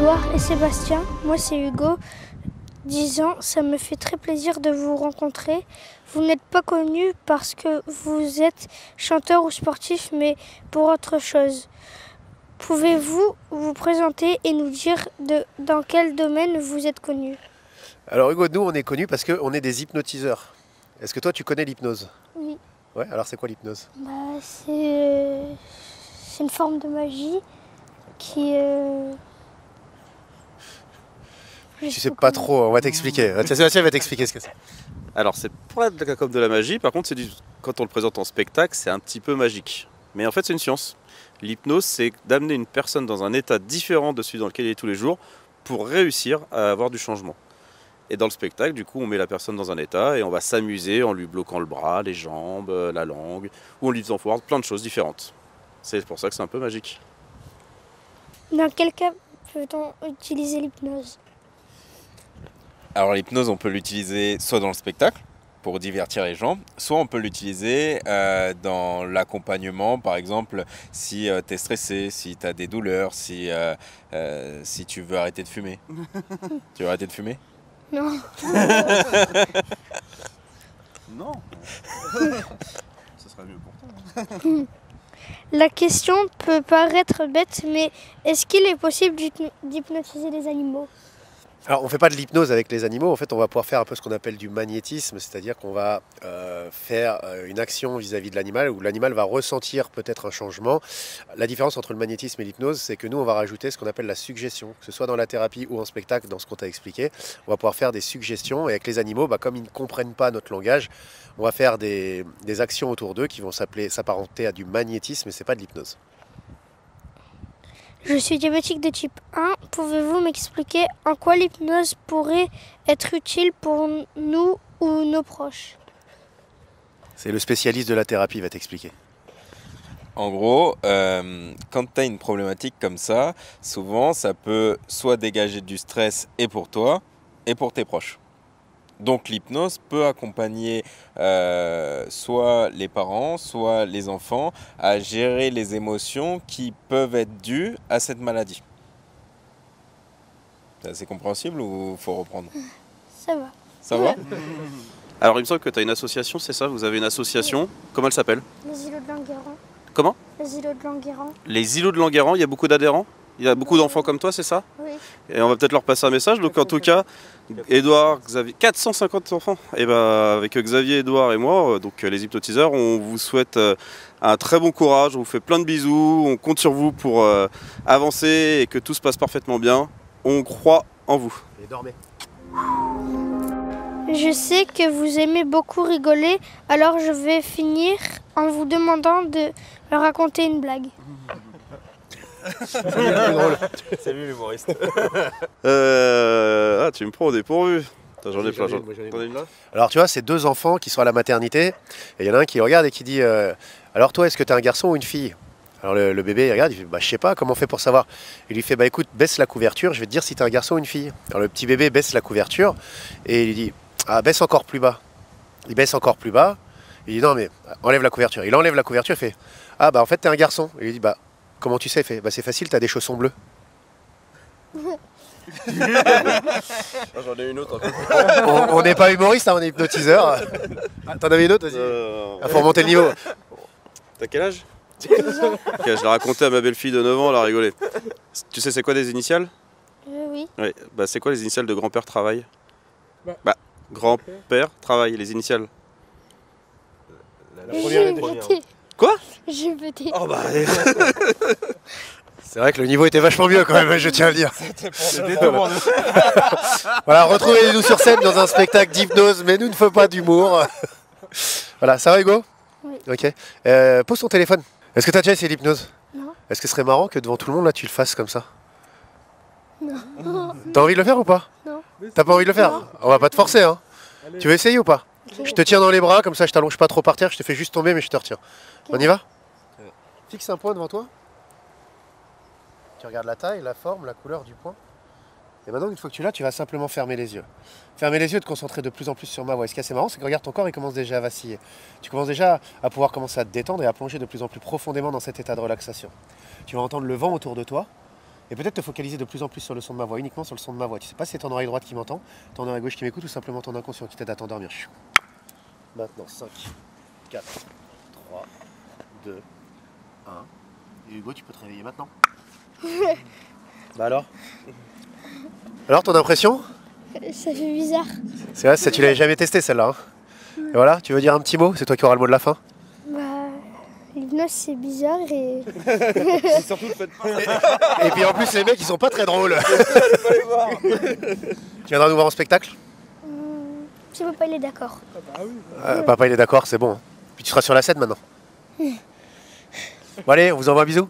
Édouard et Sébastien, moi c'est Hugo, 10 ans, ça me fait très plaisir de vous rencontrer. Vous n'êtes pas connus parce que vous êtes chanteur ou sportif, mais pour autre chose. Pouvez-vous vous présenter et nous dire dans quel domaine vous êtes connus? Alors Hugo, nous on est connus parce qu'on est des hypnotiseurs. Est-ce que toi tu connais l'hypnose? Oui. Ouais, alors c'est quoi l'hypnose? C'est une forme de magie qui... Tu sais pas trop, on va t'expliquer. Sébastien va t'expliquer ce que c'est. Alors c'est pas comme de la magie, par contre quand on le présente en spectacle, c'est un petit peu magique. Mais en fait c'est une science. L'hypnose, c'est d'amener une personne dans un état différent de celui dans lequel il est tous les jours pour réussir à avoir du changement. Et dans le spectacle, du coup, on met la personne dans un état et on va s'amuser en lui bloquant le bras, les jambes, la langue, ou en lui faisant voir plein de choses différentes. C'est pour ça que c'est un peu magique. Dans quel cas peut-on utiliser l'hypnose? Alors l'hypnose, on peut l'utiliser soit dans le spectacle, pour divertir les gens, soit on peut l'utiliser dans l'accompagnement, par exemple, si tu es stressé, si tu as des douleurs, si tu veux arrêter de fumer. Tu veux arrêter de fumer? Non. Non. Ce serait mieux pour toi. La question peut paraître bête, mais est-ce qu'il est possible d'hypnotiser les animaux? Alors on ne fait pas de l'hypnose avec les animaux, en fait on va pouvoir faire un peu ce qu'on appelle du magnétisme, c'est-à-dire qu'on va faire une action vis-à-vis de l'animal où l'animal va ressentir peut-être un changement. La différence entre le magnétisme et l'hypnose, c'est que nous on va rajouter ce qu'on appelle la suggestion, que ce soit dans la thérapie ou en spectacle, dans ce qu'on t'a expliqué. On va pouvoir faire des suggestions et avec les animaux, comme ils ne comprennent pas notre langage, on va faire des actions autour d'eux qui vont s'apparenter à du magnétisme et ce n'est pas de l'hypnose. Je suis diabétique de type 1. Pouvez-vous m'expliquer en quoi l'hypnose pourrait être utile pour nous ou nos proches? C'est le spécialiste de la thérapie qui va t'expliquer. En gros, quand tu as une problématique comme ça, souvent ça peut soit dégager du stress et pour toi et pour tes proches. Donc l'hypnose peut accompagner soit les parents, soit les enfants à gérer les émotions qui peuvent être dues à cette maladie. C'est assez compréhensible ou faut reprendre? Ça va. Ça va? Alors il me semble que tu as une association, c'est ça? Vous avez une association, comment elle s'appelle? Les îlots de Languerrand. Comment? Les îlots de Languerrand. Les îlots de Languerrand, il y a beaucoup d'adhérents? Il y a beaucoup d'enfants comme toi, c'est ça? Oui. Et on va peut-être leur passer un message. Donc en tout cas, Édouard, Xavier, 450 enfants. Et avec Xavier, Édouard et moi, donc les hypnotiseurs, on vous souhaite un très bon courage. On vous fait plein de bisous. On compte sur vous pour avancer et que tout se passe parfaitement bien. On croit en vous. Et dormez. Je sais que vous aimez beaucoup rigoler, alors je vais finir en vous demandant de me raconter une blague. C'est lui l'humoriste. Tu me prends au dépourvu. J'en ai plein. Alors tu vois, c'est deux enfants qui sont à la maternité, et il y en a un qui regarde et qui dit alors toi, est-ce que tu es un garçon ou une fille? Alors le bébé il regarde, il fait je sais pas, comment on fait pour savoir? Il lui fait écoute, baisse la couverture, je vais te dire si tu es un garçon ou une fille. Alors le petit bébé baisse la couverture et il lui dit baisse encore plus bas. Il baisse encore plus bas, il dit non mais enlève la couverture. Il enlève la couverture, il fait en fait tu es un garçon. Il lui dit comment tu sais? Il fait c'est facile, tu as des chaussons bleus. J'en ai une autre. On n'est pas humoriste, on est hypnotiseur. T'en avais une autre? Vas-y. Faut remonter le niveau. T'as quel âge? Ok, je l'ai raconté à ma belle-fille de 9 ans, elle a rigolé. Tu sais c'est quoi des initiales? Oui. Oui. C'est quoi les initiales de grand-père travail? Grand-père travail, les initiales. La première. Quoi? GPT. Oh C'est vrai que le niveau était vachement mieux quand même, je tiens à le dire. Voilà, retrouvez-nous sur scène dans un spectacle d'hypnose, mais nous ne faisons pas d'humour. Voilà, ça va Hugo? Oui. Ok. Pose ton téléphone. Est-ce que tu as déjà essayé l'hypnose? Non. Est-ce que ce serait marrant que devant tout le monde là tu le fasses comme ça? Non. T'as envie de le faire ou pas? Non. T'as pas envie de le faire? Non. On va pas te forcer hein. Tu veux essayer ou pas? Okay. Je te tiens dans les bras, comme ça je t'allonge pas trop par terre, je te fais juste tomber mais je te retiens. Okay. On y va? Fixe un point devant toi. Tu regardes la taille, la forme, la couleur du point. Et maintenant, une fois que tu l'as, tu vas simplement fermer les yeux. Fermer les yeux et te concentrer de plus en plus sur ma voix. Et ce qui est assez marrant, c'est que regarde, ton corps il commence déjà à vaciller. Tu commences déjà à pouvoir commencer à te détendre et à plonger de plus en plus profondément dans cet état de relaxation. Tu vas entendre le vent autour de toi Et peut-être te focaliser de plus en plus sur le son de ma voix, uniquement sur le son de ma voix. Tu sais pas si c'est ton oreille droite qui m'entend, ton oreille gauche qui m'écoute ou simplement ton inconscient qui t'aide à t'endormir. Maintenant, 5, 4, 3, 2, 1. Et Hugo, tu peux te réveiller maintenant. Bah alors? Alors, ton impression? Ça fait bizarre. C'est vrai, ça, tu l'avais jamais testé celle-là. Hein. Et voilà, tu veux dire un petit mot? C'est toi qui auras le mot de la fin. Bah, l'hypnose c'est bizarre et... C'est surtout le fait de Et puis en plus, les mecs, ils sont pas très drôles. Tu viendras nous voir en spectacle? Si papa il est d'accord. Papa, il est d'accord, c'est bon. Puis tu seras sur la scène maintenant. Bon allez, on vous envoie un bisou.